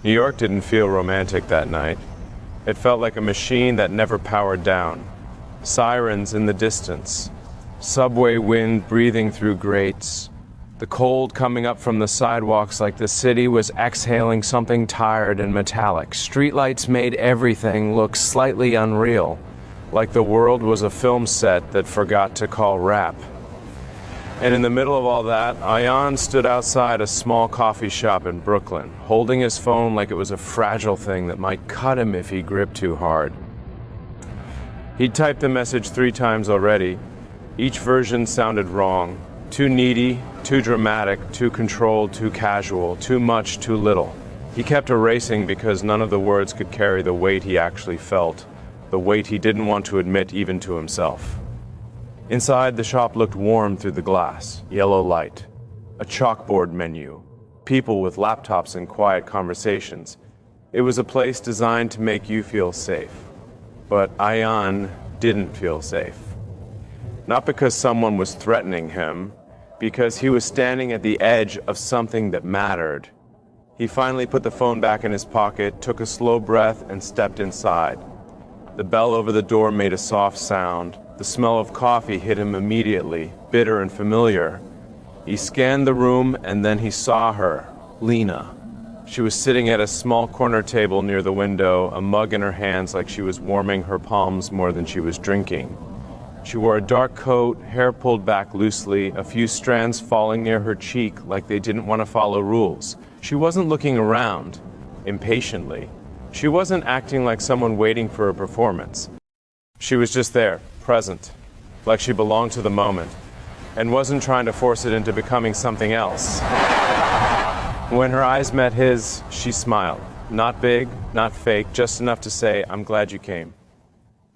New York didn't feel romantic that night. It felt like a machine that never powered down. Sirens in the distance. Subway wind breathing through grates. The cold coming up from the sidewalks like the city was exhaling something tired and metallic. Streetlights made everything look slightly unreal, like the world was a film set that forgot to call rap. And in the middle of all that, Ayan stood outside a small coffee shop in Brooklyn, holding his phone like it was a fragile thing that might cut him if he gripped too hard. He'd typed the message 3 times already. Each version sounded wrong. Too needy, too dramatic, too controlled, too casual, too much, too little. He kept erasing because none of the words could carry the weight he actually felt, the weight he didn't want to admit even to himself. Inside, the shop looked warm through the glass, yellow light, a chalkboard menu, people with laptops and quiet conversations. It was a place designed to make you feel safe. But Ayan didn't feel safe. Not because someone was threatening him, because he was standing at the edge of something that mattered. He finally put the phone back in his pocket, took a slow breath, and stepped inside. The bell over the door made a soft sound. The smell of coffee hit him immediately, bitter and familiar. He scanned the room, and then he saw her, Lena. She was sitting at a small corner table near the window, a mug in her hands like she was warming her palms more than she was drinking. She wore a dark coat, hair pulled back loosely, a few strands falling near her cheek like they didn't want to follow rules. She wasn't looking around, impatiently. She wasn't acting like someone waiting for a performance. She was just there, present, like she belonged to the moment, and wasn't trying to force it into becoming something else. When her eyes met his, she smiled. Not big, not fake, just enough to say, "I'm glad you came."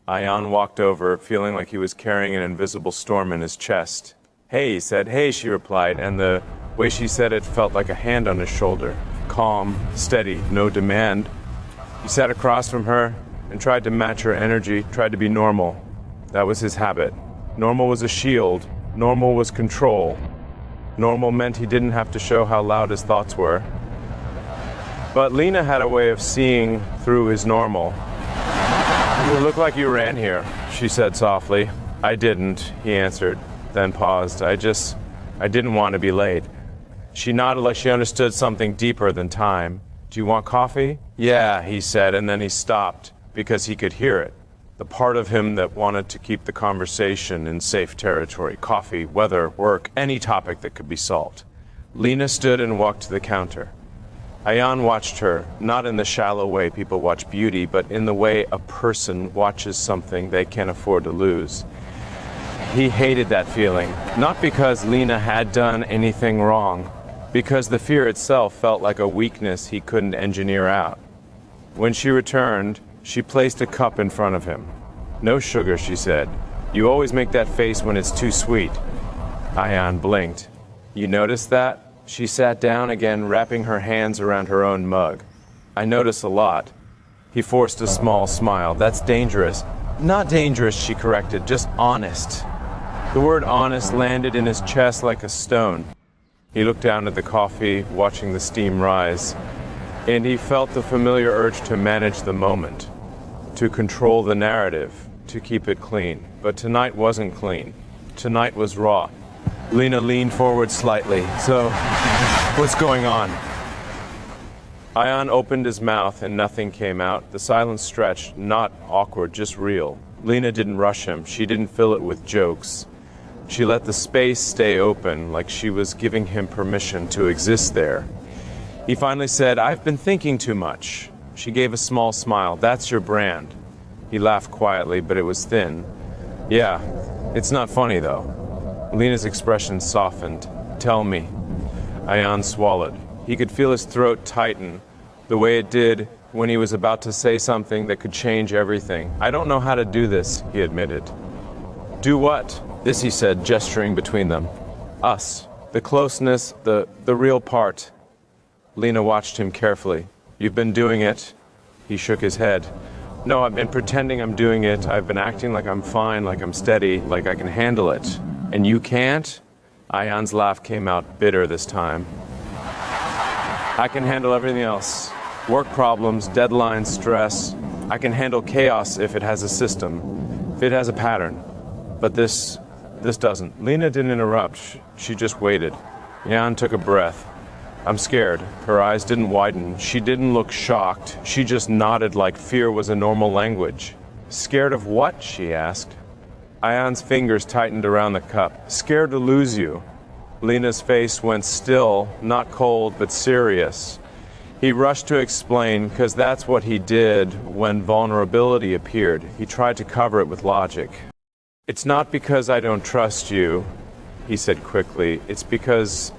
Ayan walked over, feeling like he was carrying an invisible storm in his chest. "Hey," he said. "Hey," she replied, and the way she said it felt like a hand on his shoulder. Calm, steady, no demand. He sat across from her and tried to match her energy, tried to be normal. That was his habit. Normal was a shield. Normal was control. Normal meant he didn't have to show how loud his thoughts were. But Lena had a way of seeing through his normal. "You look like you ran here," she said softly. "I didn't," he answered, then paused. I didn't want to be late." She nodded like she understood something deeper than time. "Do you want coffee?" "Yeah," he said, and then he stopped because he could hear it. The part of him that wanted to keep the conversation in safe territory. Coffee, weather, work, any topic that could be solved. Lena stood and walked to the counter. Ayan watched her, not in the shallow way people watch beauty, but in the way a person watches something they can't afford to lose. He hated that feeling, not because Lena had done anything wrong, because the fear itself felt like a weakness he couldn't engineer out. When she returned, she placed a cup in front of him. "No sugar," she said. "You always make that face when it's too sweet." Ayan blinked. "You noticed that?" She sat down again, wrapping her hands around her own mug. "I notice a lot." He forced a small smile. "That's dangerous." "Not dangerous," she corrected, "just honest." The word honest landed in his chest like a stone. He looked down at the coffee, watching the steam rise, and he felt the familiar urge to manage the moment, to control the narrative, to keep it clean. But tonight wasn't clean. Tonight was raw. Lena leaned forward slightly. "So, what's going on?" Ayan opened his mouth and nothing came out. The silence stretched, not awkward, just real. Lena didn't rush him. She didn't fill it with jokes. She let the space stay open, like she was giving him permission to exist there. He finally said, "I've been thinking too much." She gave a small smile. "That's your brand." He laughed quietly, but it was thin. "Yeah, it's not funny though." Lena's expression softened. "Tell me." Ayan swallowed. He could feel his throat tighten, the way it did when he was about to say something that could change everything. "I don't know how to do this," he admitted. "Do what?" "This," he said, gesturing between them. "Us. The closeness, the real part." Lena watched him carefully. "You've been doing it." He shook his head. "No, I've been pretending I'm doing it. I've been acting like I'm fine, like I'm steady, like I can handle it. And you can't?" Ayan's laugh came out bitter this time. "I can handle everything else. Work problems, deadlines, stress. I can handle chaos if it has a system, if it has a pattern. But this doesn't. Lena didn't interrupt. She just waited. Jan took a breath. I'm scared. Her eyes didn't widen. She didn't look shocked. She just nodded like fear was a normal language. Scared of what? She asked. Ayan's fingers tightened around the cup. Scared to lose you. Lena's face went still, not cold, but serious. He rushed to explain, because that's what he did when vulnerability appeared. He tried to cover it with logic. It's not because I don't trust you, he said quickly. It's because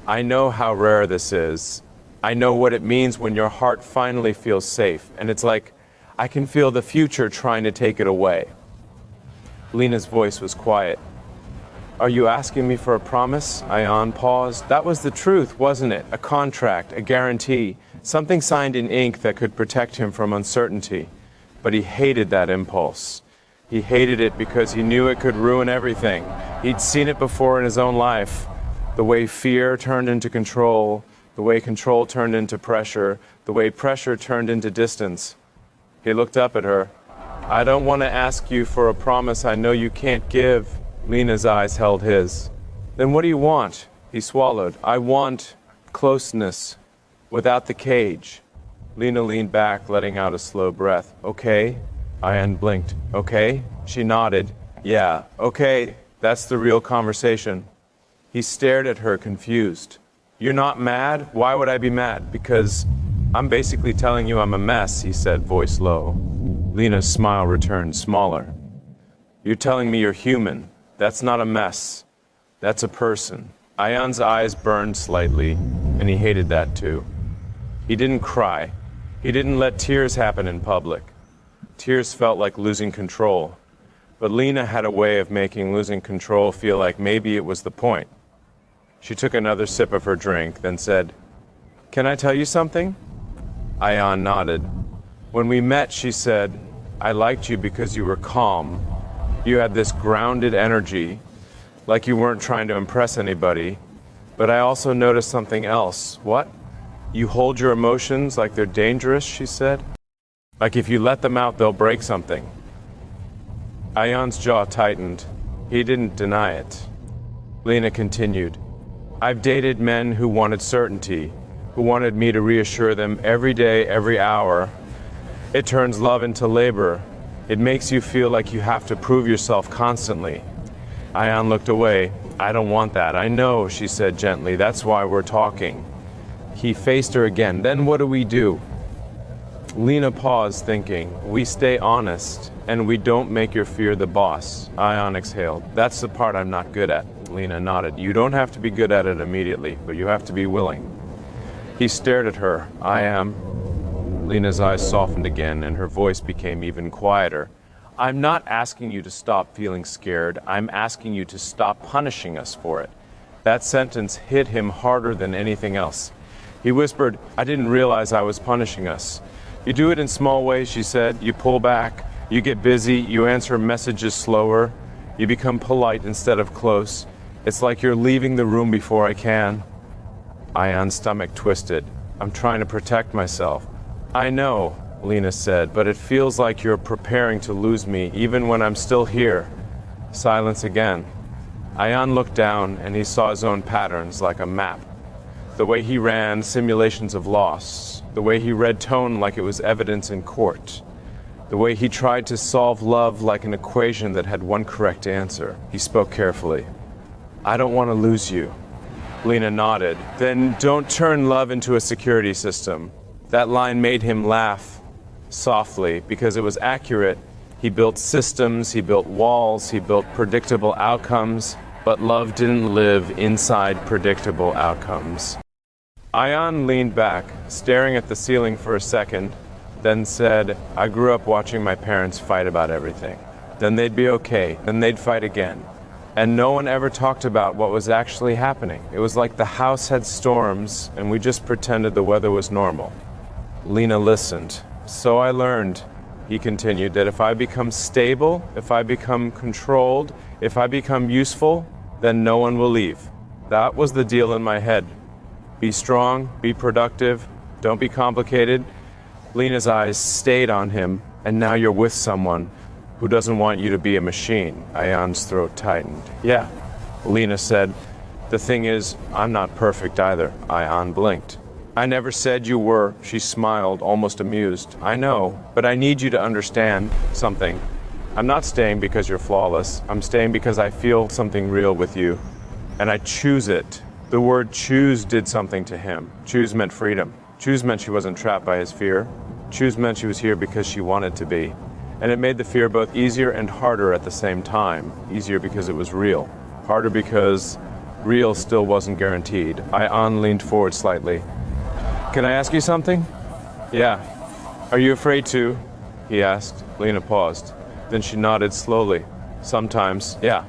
I know how rare this is. I know what it means when your heart finally feels safe. And it's like I can feel the future trying to take it away. Lena's voice was quiet. Are you asking me for a promise? Ayan paused. That was the truth, wasn't it? A contract, a guarantee, something signed in ink that could protect him from uncertainty. But he hated that impulse. He hated it because he knew it could ruin everything. He'd seen it before in his own life. The way fear turned into control, the way control turned into pressure, the way pressure turned into distance. He looked up at her. I don't want to ask you for a promise I know you can't give. Lena's eyes held his. Then what do you want? He swallowed. I want closeness, without the cage. Lena leaned back, letting out a slow breath. Okay? Ayan blinked. Okay? She nodded. Yeah, okay, that's the real conversation. He stared at her, confused. You're not mad? Why would I be mad? Because I'm basically telling you I'm a mess, he said, voice low. Lena's smile returned, smaller. You're telling me you're human. That's not a mess. That's a person. Ayan's eyes burned slightly, and he hated that too. He didn't cry. He didn't let tears happen in public. Tears felt like losing control. But Lena had a way of making losing control feel like maybe it was the point. She took another sip of her drink, then said, Can I tell you something? Ayan nodded. When we met, she said, I liked you because you were calm. You had this grounded energy, like you weren't trying to impress anybody. But I also noticed something else. What? You hold your emotions like they're dangerous, she said. Like if you let them out, they'll break something. Ayan's jaw tightened. He didn't deny it. Lena continued. I've dated men who wanted certainty, who wanted me to reassure them every day, every hour. It turns love into labor. It makes you feel like you have to prove yourself constantly. Ayan looked away. I don't want that. I know, she said gently. That's why we're talking. He faced her again. Then what do we do? Lena paused, thinking. We stay honest, and we don't make your fear the boss. Ayan exhaled. That's the part I'm not good at. Lena nodded. You don't have to be good at it immediately, but you have to be willing. He stared at her. I am. Lena's eyes softened again, and her voice became even quieter. I'm not asking you to stop feeling scared. I'm asking you to stop punishing us for it. That sentence hit him harder than anything else. He whispered, I didn't realize I was punishing us. You do it in small ways, she said. You pull back, you get busy, you answer messages slower, you become polite instead of close. It's like you're leaving the room before I can. Ayan's stomach twisted. I'm trying to protect myself. I know, Lena said, but it feels like you're preparing to lose me even when I'm still here. Silence again. Ayan looked down and he saw his own patterns like a map. The way he ran simulations of loss. The way he read tone like it was evidence in court. The way he tried to solve love like an equation that had one correct answer. He spoke carefully. I don't want to lose you. Lena nodded. Then don't turn love into a security system. That line made him laugh softly because it was accurate. He built systems, he built walls, he built predictable outcomes, but love didn't live inside predictable outcomes. Ayan leaned back, staring at the ceiling for a second, then said, I grew up watching my parents fight about everything. Then they'd be okay, then they'd fight again. And no one ever talked about what was actually happening. It was like the house had storms, and we just pretended the weather was normal. Lena listened. So I learned, he continued, that if I become stable, if I become controlled, if I become useful, then no one will leave. That was the deal in my head. Be strong, be productive, don't be complicated, Lena's eyes stayed on him, and now you're with someone who doesn't want you to be a machine. Ayan's throat tightened. Yeah, Lena said. The thing is, I'm not perfect either. Ayan blinked. I never said you were. She smiled, almost amused. I know, but I need you to understand something. I'm not staying because you're flawless. I'm staying because I feel something real with you, and I choose it. The word choose did something to him. Choose meant freedom. Choose meant she wasn't trapped by his fear. Choose meant she was here because she wanted to be. And it made the fear both easier and harder at the same time. Easier because it was real. Harder because real still wasn't guaranteed. Ayan leaned forward slightly. Can I ask you something? Yeah. Are you afraid to? He asked. Lena paused. Then she nodded slowly. Sometimes, yeah.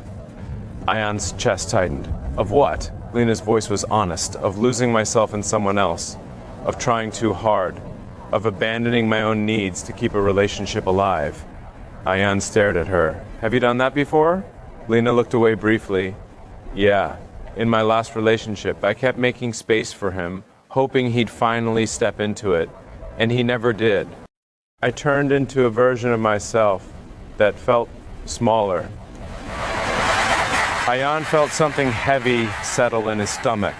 Ayan's chest tightened. Of what? Lena's voice was honest. Of losing myself in someone else. Of trying too hard. Of abandoning my own needs to keep a relationship alive. Ayan stared at her. Have you done that before? Lena looked away briefly. Yeah. In my last relationship, I kept making space for him, hoping he'd finally step into it, and he never did. I turned into a version of myself that felt smaller. Ayan felt something heavy settle in his stomach.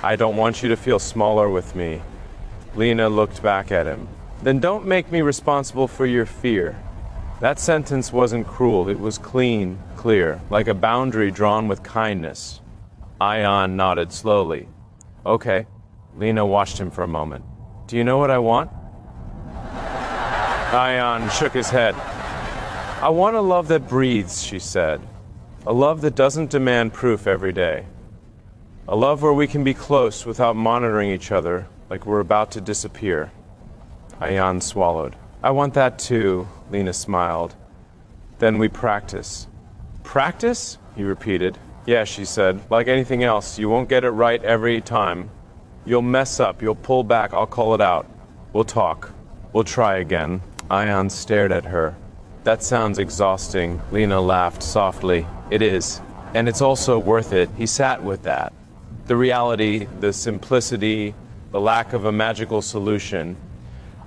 I don't want you to feel smaller with me. Lena looked back at him. Then don't make me responsible for your fear. That sentence wasn't cruel, it was clean, clear, like a boundary drawn with kindness. Ayan nodded slowly. Okay. Lena watched him for a moment. Do you know what I want? Ayan shook his head. I want a love that breathes, she said. A love that doesn't demand proof every day. A love where we can be close without monitoring each other like we're about to disappear. Ayan swallowed. I want that too, Lena smiled. Then we practice. Practice? He repeated. Yeah, she said. Like anything else, you won't get it right every time. You'll mess up, you'll pull back, I'll call it out. We'll talk. We'll try again. Ayan stared at her. That sounds exhausting. Lena laughed softly. It is. And it's also worth it. He sat with that. The reality, the simplicity, the lack of a magical solution.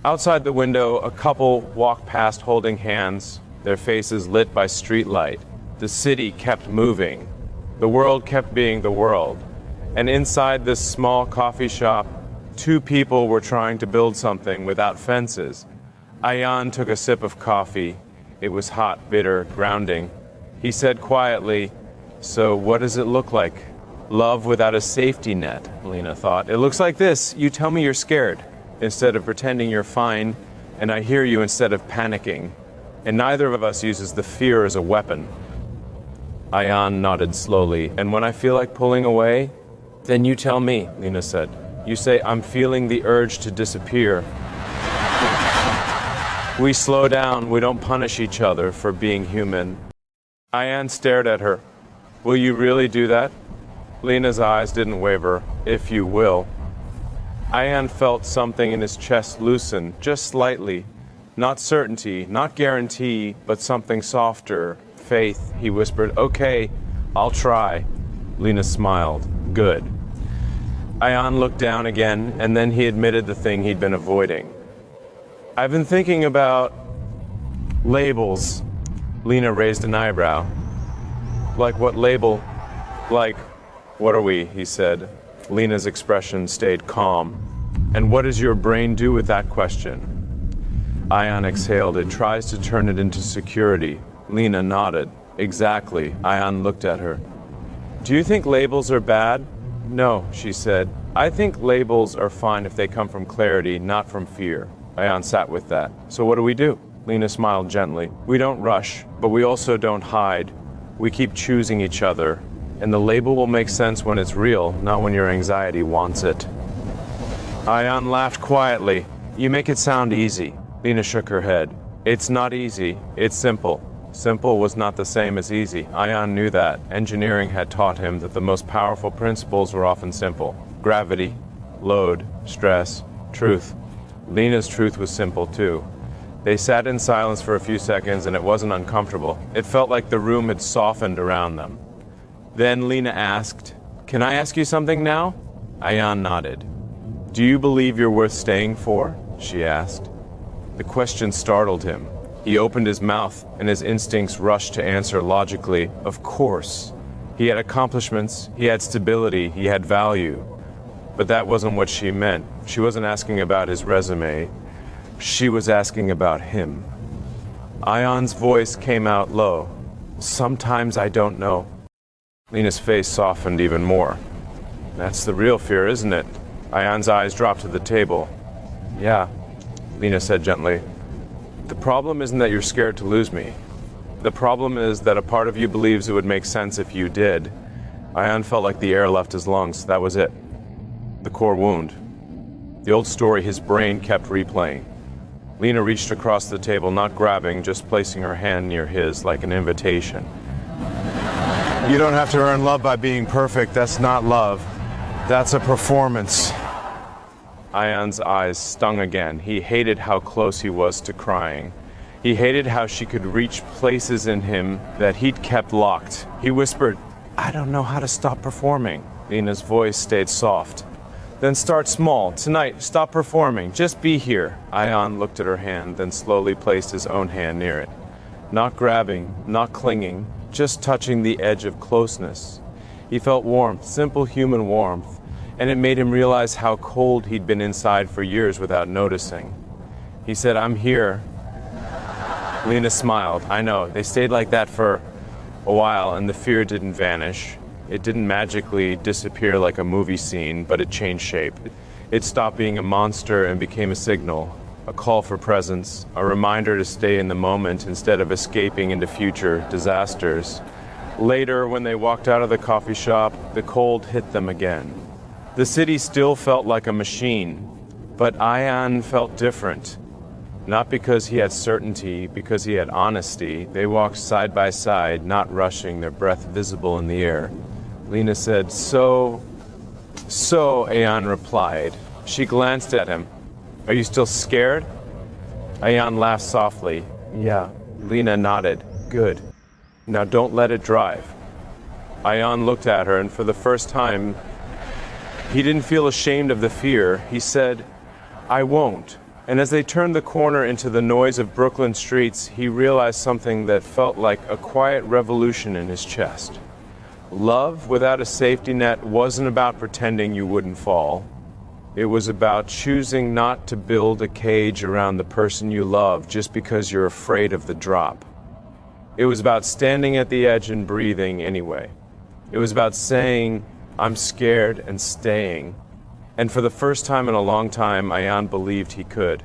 Outside the window, a couple walked past holding hands, their faces lit by street light. The city kept moving. The world kept being the world. And inside this small coffee shop, two people were trying to build something without fences. Ayan took a sip of coffee. It was hot, bitter, grounding. He said quietly, so what does it look like? Love without a safety net, Lena thought. It looks like this. You tell me you're scared instead of pretending you're fine, and I hear you instead of panicking. And neither of us uses the fear as a weapon. Ayan nodded slowly. And when I feel like pulling away, then you tell me, Lena said. You say, I'm feeling the urge to disappear. We slow down, we don't punish each other for being human. Ayan stared at her. Will you really do that? Lena's eyes didn't waver, if you will. Ayan felt something in his chest loosen, just slightly. Not certainty, not guarantee, but something softer. Faith, he whispered. Okay, I'll try. Lena smiled. Good. Ayan looked down again, and then he admitted the thing he'd been avoiding. I've been thinking about labels. Lena raised an eyebrow. Like what label? Like, what are we? He said. Lena's expression stayed calm. And what does your brain do with that question? Ayan exhaled. It tries to turn it into security. Lena nodded. Exactly. Ayan looked at her. Do you think labels are bad? No, she said. I think labels are fine if they come from clarity, not from fear. Ayan sat with that. So what do? Lena smiled gently. We don't rush, but we also don't hide. We keep choosing each other. And the label will make sense when it's real, not when your anxiety wants it. Ayan laughed quietly. You make it sound easy. Lena shook her head. It's not easy. It's simple. Simple was not the same as easy. Ayan knew that. Engineering had taught him that the most powerful principles were often simple. Gravity, load, stress, truth. Lena's truth was simple too. They sat in silence for a few seconds and it wasn't uncomfortable. It felt like the room had softened around them. Then Lena asked, Can I ask you something now? Ayan nodded. Do you believe you're worth staying for? she asked. The question startled him. He opened his mouth, and his instincts rushed to answer logically, of course. He had accomplishments, he had stability, he had value. But that wasn't what she meant. She wasn't asking about his resume. She was asking about him. Ion's voice came out low. Sometimes I don't know. Lena's face softened even more. That's the real fear, isn't it? Ion's eyes dropped to the table. Yeah, Lena said gently. The problem isn't that you're scared to lose me. The problem is that a part of you believes it would make sense if you did. Ion felt like the air left his lungs. That was it. The core wound. The old story his brain kept replaying. Lena reached across the table, not grabbing, just placing her hand near his like an invitation. You don't have to earn love by being perfect. That's not love. That's a performance. Ion's eyes stung again. He hated how close he was to crying. He hated how she could reach places in him that he'd kept locked. He whispered, I don't know how to stop performing. Lena's voice stayed soft. Then start small. Tonight, stop performing. Just be here. Ion looked at her hand, then slowly placed his own hand near it. Not grabbing, not clinging, just touching the edge of closeness. He felt warmth, simple human warmth, and it made him realize how cold he'd been inside for years without noticing. He said, I'm here. Lena smiled. I know, they stayed like that for a while, and the fear didn't vanish. It didn't magically disappear like a movie scene, but it changed shape. It stopped being a monster and became a signal, a call for presence, a reminder to stay in the moment instead of escaping into future disasters. Later, when they walked out of the coffee shop, the cold hit them again. The city still felt like a machine, but Ion felt different. Not because he had certainty, because he had honesty. They walked side by side, not rushing, their breath visible in the air. Lena said, So, Ion replied. She glanced at him. Are you still scared? Ion laughed softly. Yeah. Lena nodded. Good. Now don't let it drive. Ion looked at her, and for the first time, he didn't feel ashamed of the fear. He said, I won't. And as they turned the corner into the noise of Brooklyn streets, he realized something that felt like a quiet revolution in his chest. Love without a safety net wasn't about pretending you wouldn't fall. It was about choosing not to build a cage around the person you love just because you're afraid of the drop. It was about standing at the edge and breathing anyway. It was about saying, I'm scared, and staying. And for the first time in a long time, Ion believed he could.